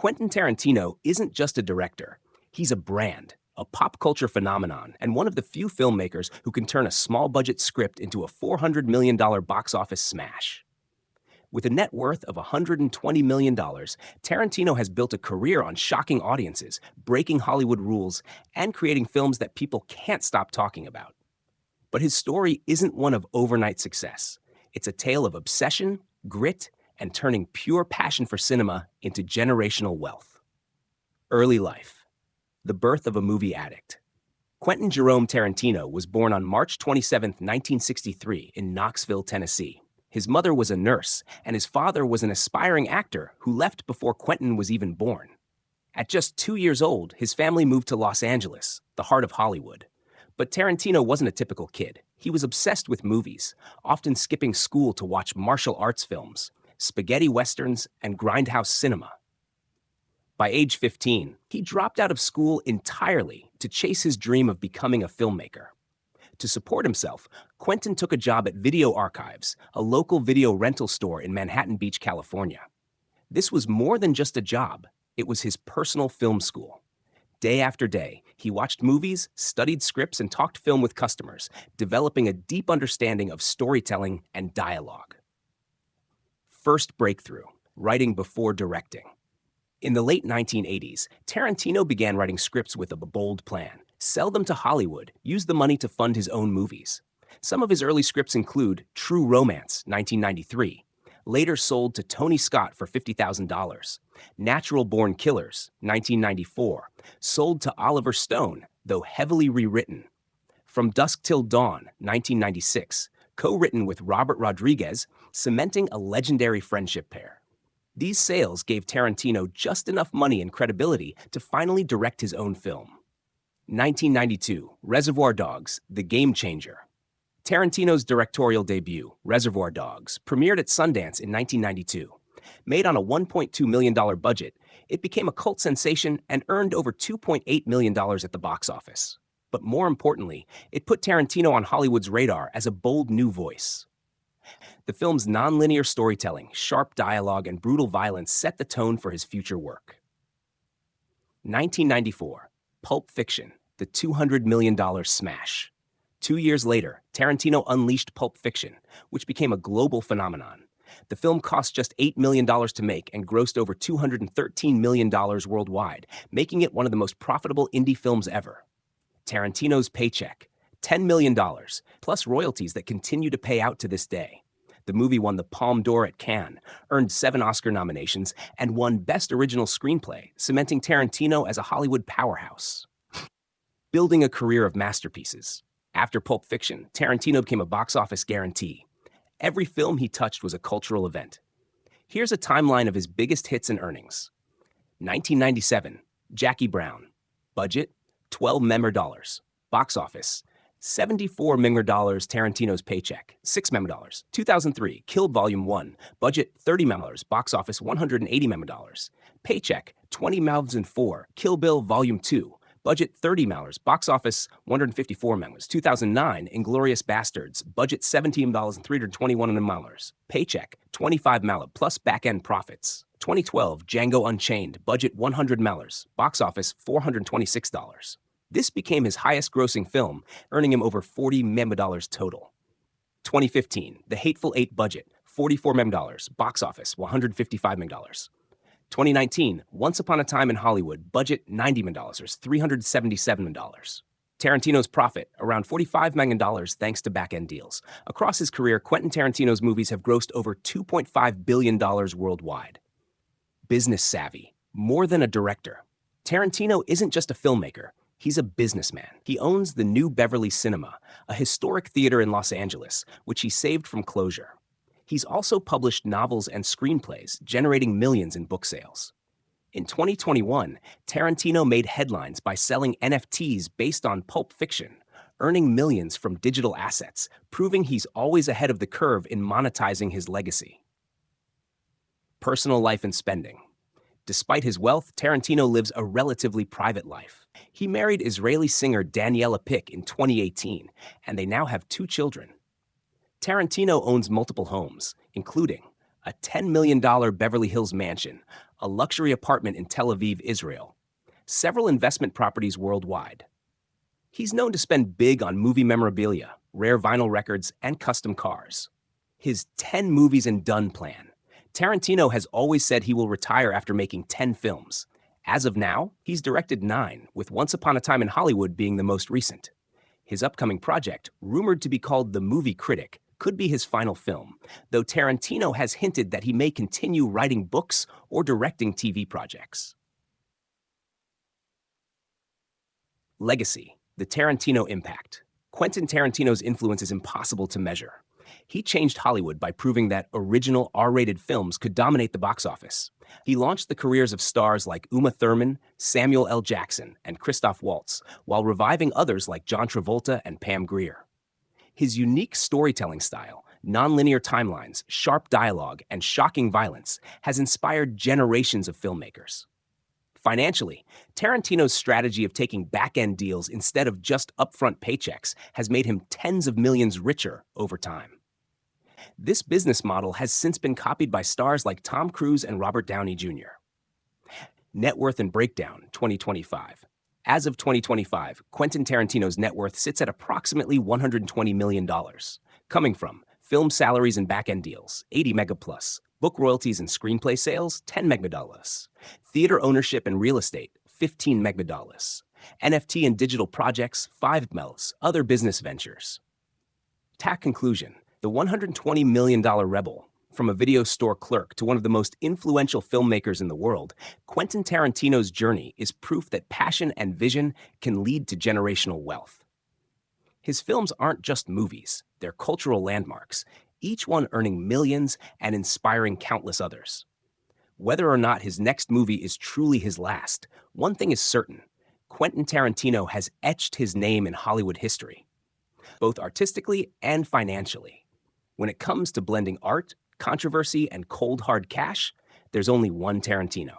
Quentin Tarantino isn't just a director, he's a brand, a pop culture phenomenon, and one of the few filmmakers who can turn a small budget script into a $400 million box office smash. With a net worth of $120 million, Tarantino has built a career on shocking audiences, breaking Hollywood rules, and creating films that people can't stop talking about. But his story isn't one of overnight success. It's a tale of obsession, grit, and turning pure passion for cinema into generational wealth. Early life. The birth of a movie addict. Quentin Jerome Tarantino was born on March 27, 1963, in Knoxville, Tennessee. His mother was a nurse, and his father was an aspiring actor who left before Quentin was even born. At just 2 years old, his family moved to Los Angeles, the heart of Hollywood. But Tarantino wasn't a typical kid. He was obsessed with movies, often skipping school to watch martial arts films, spaghetti westerns, and grindhouse cinema. By age 15, he dropped out of school entirely to chase his dream of becoming a filmmaker. To support himself, Quentin took a job at Video Archives, a local video rental store in Manhattan Beach, California. This was more than just a job. It was his personal film school. Day after day, he watched movies, studied scripts, and talked film with customers, developing a deep understanding of storytelling and dialogue. First breakthrough, writing before directing. In the late 1980s, Tarantino began writing scripts with a bold plan: sell them to Hollywood, use the money to fund his own movies. Some of his early scripts include True Romance, 1993, later sold to Tony Scott for $50,000, Natural Born Killers, 1994, sold to Oliver Stone, though heavily rewritten, From Dusk Till Dawn, 1996, co-written with Robert Rodriguez, cementing a legendary friendship pair. These sales gave Tarantino just enough money and credibility to finally direct his own film. 1992, Reservoir Dogs, The Game Changer. Tarantino's directorial debut, Reservoir Dogs, premiered at Sundance in 1992. Made on a $1.2 million budget, it became a cult sensation and earned over $2.8 million at the box office. But more importantly, it put Tarantino on Hollywood's radar as a bold new voice. The film's nonlinear storytelling, sharp dialogue, and brutal violence set the tone for his future work. 1994, Pulp Fiction, the $200 million smash. 2 years later, Tarantino unleashed Pulp Fiction, which became a global phenomenon. The film cost just $8 million to make and grossed over $213 million worldwide, making it one of the most profitable indie films ever. Tarantino's paycheck, $10 million, plus royalties that continue to pay out to this day. The movie won the Palme d'Or at Cannes, earned 7 Oscar nominations, and won Best Original Screenplay, cementing Tarantino as a Hollywood powerhouse. Building a career of masterpieces. After Pulp Fiction, Tarantino became a box office guarantee. Every film he touched was a cultural event. Here's a timeline of his biggest hits and earnings. 1997, Jackie Brown. Budget, $12 million. Box office, $74 million. Tarantino's paycheck, $6 million. 2003, Kill Volume 1. Budget, $30 million. Box office, $180 million. Paycheck, $20 million. Kill Bill Volume 2. Budget, $30 million. Box office, $154 million. 2009, Inglourious Bastards. Budget, $17 million, $321 million. Paycheck, $25 million, plus back-end profits. 2012, Django Unchained. Budget, $100 million. Box office, $426. This became his highest-grossing film, earning him over $40 million total. 2015, The Hateful Eight. Budget, $44 million. Box office, $155 million. 2019, Once Upon a Time in Hollywood. Budget, $90 million, $377 million. Tarantino's profit, around $45 million thanks to back-end deals. Across his career, Quentin Tarantino's movies have grossed over $2.5 billion worldwide. Business savvy, more than a director. Tarantino isn't just a filmmaker. He's a businessman. He owns the New Beverly Cinema, a historic theater in Los Angeles, which he saved from closure. He's also published novels and screenplays, generating millions in book sales. In 2021, Tarantino made headlines by selling NFTs based on Pulp Fiction, earning millions from digital assets, proving he's always ahead of the curve in monetizing his legacy. Personal life and spending. Despite his wealth, Tarantino lives a relatively private life. He married Israeli singer Daniela Pick in 2018, and they now have 2 children. Tarantino owns multiple homes, including a $10 million Beverly Hills mansion, a luxury apartment in Tel Aviv, Israel, several investment properties worldwide. He's known to spend big on movie memorabilia, rare vinyl records, and custom cars. His 10 movies and done plan. Tarantino has always said he will retire after making 10 films. As of now, he's directed 9, with Once Upon a Time in Hollywood being the most recent. His upcoming project, rumored to be called The Movie Critic, could be his final film, though Tarantino has hinted that he may continue writing books or directing TV projects. Legacy, the Tarantino impact. Quentin Tarantino's influence is impossible to measure. He changed Hollywood by proving that original R-rated films could dominate the box office. He launched the careers of stars like Uma Thurman, Samuel L. Jackson, and Christoph Waltz, while reviving others like John Travolta and Pam Grier. His unique storytelling style, nonlinear timelines, sharp dialogue, and shocking violence has inspired generations of filmmakers. Financially, Tarantino's strategy of taking back-end deals instead of just upfront paychecks has made him tens of millions richer over time. This business model has since been copied by stars like Tom Cruise and Robert Downey Jr. Net worth and breakdown, 2025. As of 2025, Quentin Tarantino's net worth sits at approximately $120 million, coming from film salaries and back-end deals, 80 mega plus, book royalties and screenplay sales, 10 megadollars, theater ownership and real estate, 15 megadollars, NFT and digital projects, 5 mels, other business ventures. Tack conclusion, the $120 million rebel. From a video store clerk to one of the most influential filmmakers in the world, Quentin Tarantino's journey is proof that passion and vision can lead to generational wealth. His films aren't just movies, they're cultural landmarks, each one earning millions and inspiring countless others. Whether or not his next movie is truly his last, one thing is certain: Quentin Tarantino has etched his name in Hollywood history, both artistically and financially. When it comes to blending art, controversy, and cold hard cash, there's only one Tarantino.